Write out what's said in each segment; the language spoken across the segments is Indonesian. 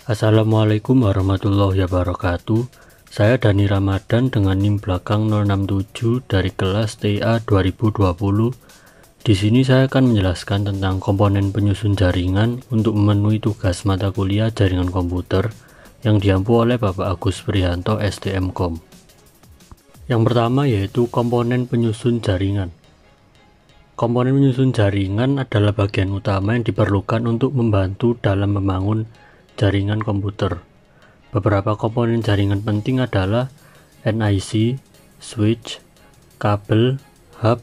Assalamualaikum warahmatullahi wabarakatuh. Saya Dani Ramadan dengan NIM belakang 067 dari kelas TA 2020. Di sini saya akan menjelaskan tentang komponen penyusun jaringan untuk memenuhi tugas mata kuliah jaringan komputer yang diampu oleh Bapak Agus Prihanto STMkom. Yang pertama yaitu komponen penyusun jaringan. Komponen penyusun jaringan adalah bagian utama yang diperlukan untuk membantu dalam membangun jaringan komputer. Beberapa komponen jaringan penting adalah NIC, switch, kabel, hub,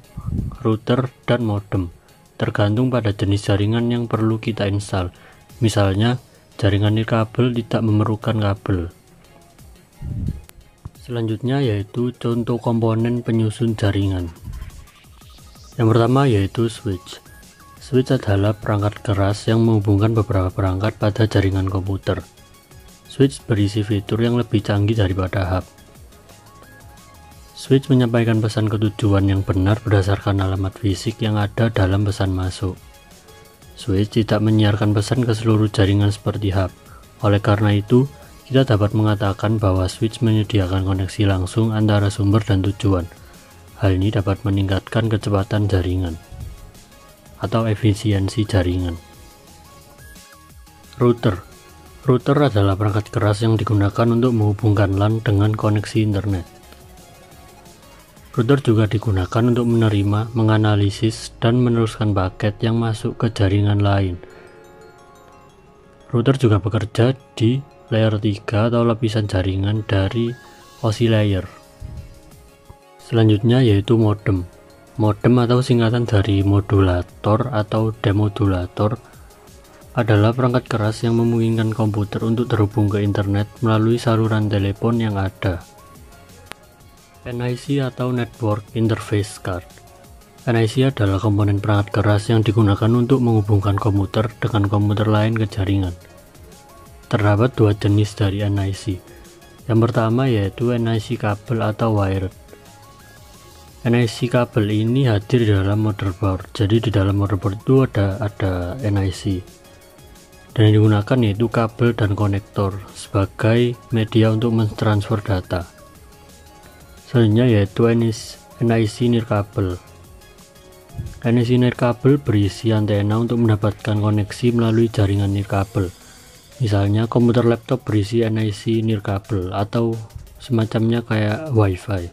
router, dan modem, tergantung pada jenis jaringan yang perlu kita install. Misalnya, jaringan nirkabel tidak memerlukan kabel. Selanjutnya yaitu contoh komponen penyusun jaringan. Yang pertama yaitu switch. Switch adalah perangkat keras yang menghubungkan beberapa perangkat pada jaringan komputer. Switch berisi fitur yang lebih canggih daripada hub. Switch menyampaikan pesan ke tujuan yang benar berdasarkan alamat fisik yang ada dalam pesan masuk. Switch tidak menyiarkan pesan ke seluruh jaringan seperti hub. Oleh karena itu, kita dapat mengatakan bahwa switch menyediakan koneksi langsung antara sumber dan tujuan. Hal ini dapat meningkatkan kecepatan jaringan atau efisiensi jaringan. Router adalah perangkat keras yang digunakan untuk menghubungkan LAN dengan koneksi internet. Router juga digunakan untuk menerima, menganalisis, dan meneruskan paket yang masuk ke jaringan lain. Router juga bekerja di layer 3 atau lapisan jaringan dari OSI layer. Selanjutnya yaitu modem. Modem atau singkatan dari modulator atau demodulator adalah perangkat keras yang memungkinkan komputer untuk terhubung ke internet melalui saluran telepon yang ada. NIC atau Network Interface Card. NIC adalah komponen perangkat keras yang digunakan untuk menghubungkan komputer dengan komputer lain ke jaringan. Terdapat dua jenis dari NIC. Yang pertama yaitu NIC kabel atau wired. NIC kabel ini hadir di dalam motherboard. Jadi di dalam motherboard itu ada NIC. Dan yang digunakan yaitu kabel dan konektor sebagai media untuk mentransfer data. Selanjutnya yaitu NIC nirkabel. NIC nirkabel berisi antena untuk mendapatkan koneksi melalui jaringan nirkabel. Misalnya komputer laptop berisi NIC nirkabel atau semacamnya kayak WiFi.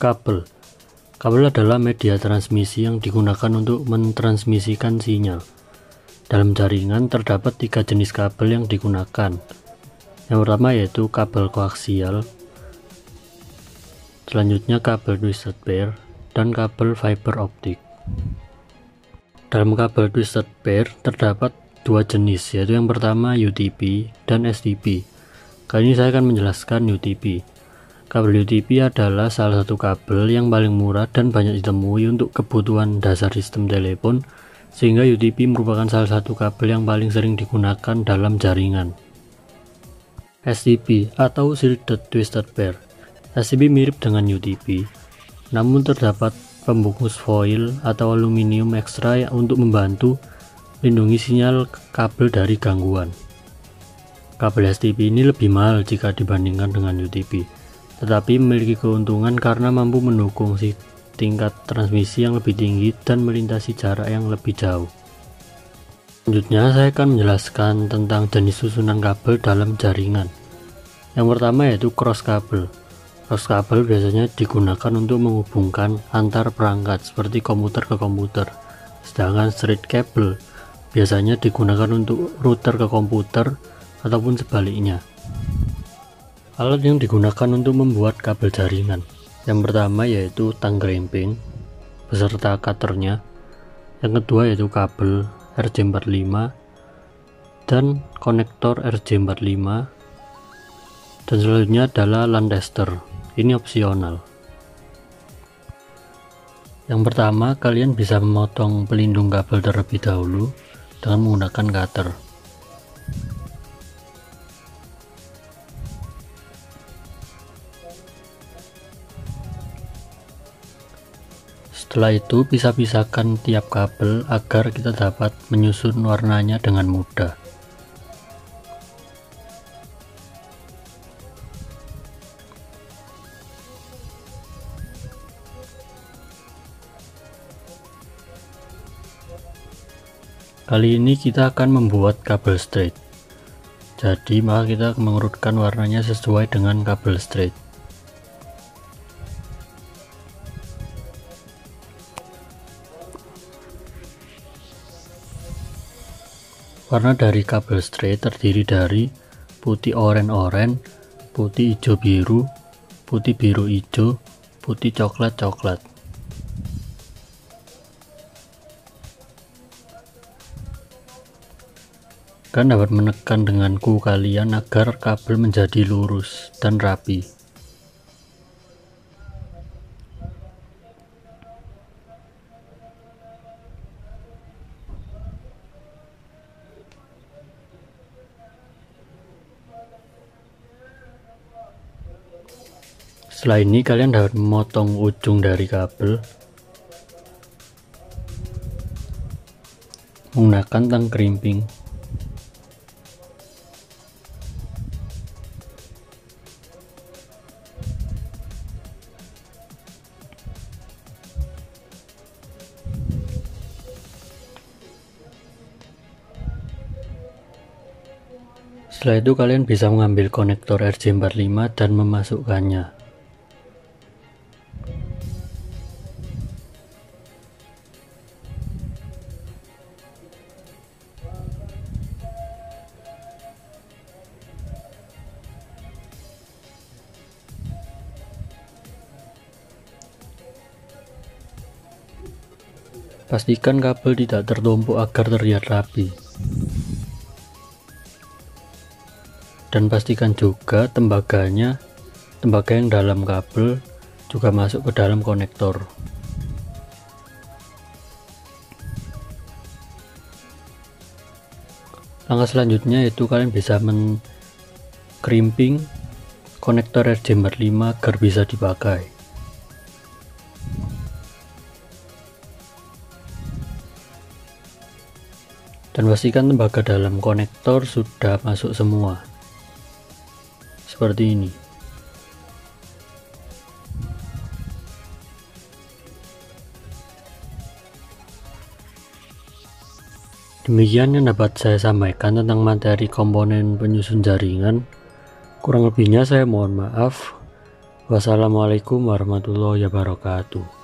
Kabel adalah media transmisi yang digunakan untuk mentransmisikan sinyal. Dalam jaringan terdapat 3 jenis kabel yang digunakan. Yang pertama yaitu kabel koaksial, selanjutnya kabel twisted pair, dan kabel fiber optik. Dalam kabel twisted pair terdapat 2 jenis, yaitu yang pertama UTP dan STP. Kali ini saya akan menjelaskan UTP. Kabel UTP adalah salah satu kabel yang paling murah dan banyak ditemui untuk kebutuhan dasar sistem telepon, sehingga UTP merupakan salah satu kabel yang paling sering digunakan dalam jaringan. STP atau Shielded Twisted Pair. STP mirip dengan UTP, namun terdapat pembungkus foil atau aluminium ekstra untuk membantu melindungi sinyal kabel dari gangguan. Kabel STP ini lebih mahal jika dibandingkan dengan UTP, tetapi memiliki keuntungan karena mampu mendukung tingkat transmisi yang lebih tinggi dan melintasi jarak yang lebih jauh. Selanjutnya saya akan menjelaskan tentang jenis susunan kabel dalam jaringan. Yang pertama yaitu cross kabel. Cross kabel biasanya digunakan untuk menghubungkan antar perangkat seperti komputer ke komputer. Sedangkan straight cable biasanya digunakan untuk router ke komputer ataupun sebaliknya. Alat yang digunakan untuk membuat kabel jaringan. Yang pertama yaitu tang gramping beserta cutternya. Yang kedua yaitu kabel RJ45 dan konektor RJ45. Dan selanjutnya adalah LAN tester. Ini opsional. Yang pertama, kalian bisa memotong pelindung kabel terlebih dahulu dengan menggunakan cutter. Setelah itu pisah-pisahkan tiap kabel agar kita dapat menyusun warnanya dengan mudah. Kali ini kita akan membuat kabel straight. Jadi maka kita mengurutkan warnanya sesuai dengan kabel straight. Warna dari kabel straight terdiri dari putih oranye-oranye, putih hijau-biru, putih biru-hijau, putih coklat-coklat. Kalian dapat menekan dengan kuku kalian agar kabel menjadi lurus dan rapi. Setelah ini kalian dapat memotong ujung dari kabel menggunakan tang krimping. Setelah itu kalian bisa mengambil konektor RJ45 dan memasukkannya. Pastikan kabel tidak tertumpuk agar terlihat rapi. Dan pastikan juga tembaga yang dalam kabel juga masuk ke dalam konektor. Langkah selanjutnya yaitu kalian bisa mengkrimping konektor RJ45 agar bisa dipakai. Dan pastikan tembaga dalam konektor sudah masuk semua. Seperti ini. Demikian yang dapat saya sampaikan tentang materi komponen penyusun jaringan. Kurang lebihnya saya mohon maaf. Wassalamualaikum warahmatullahi wabarakatuh.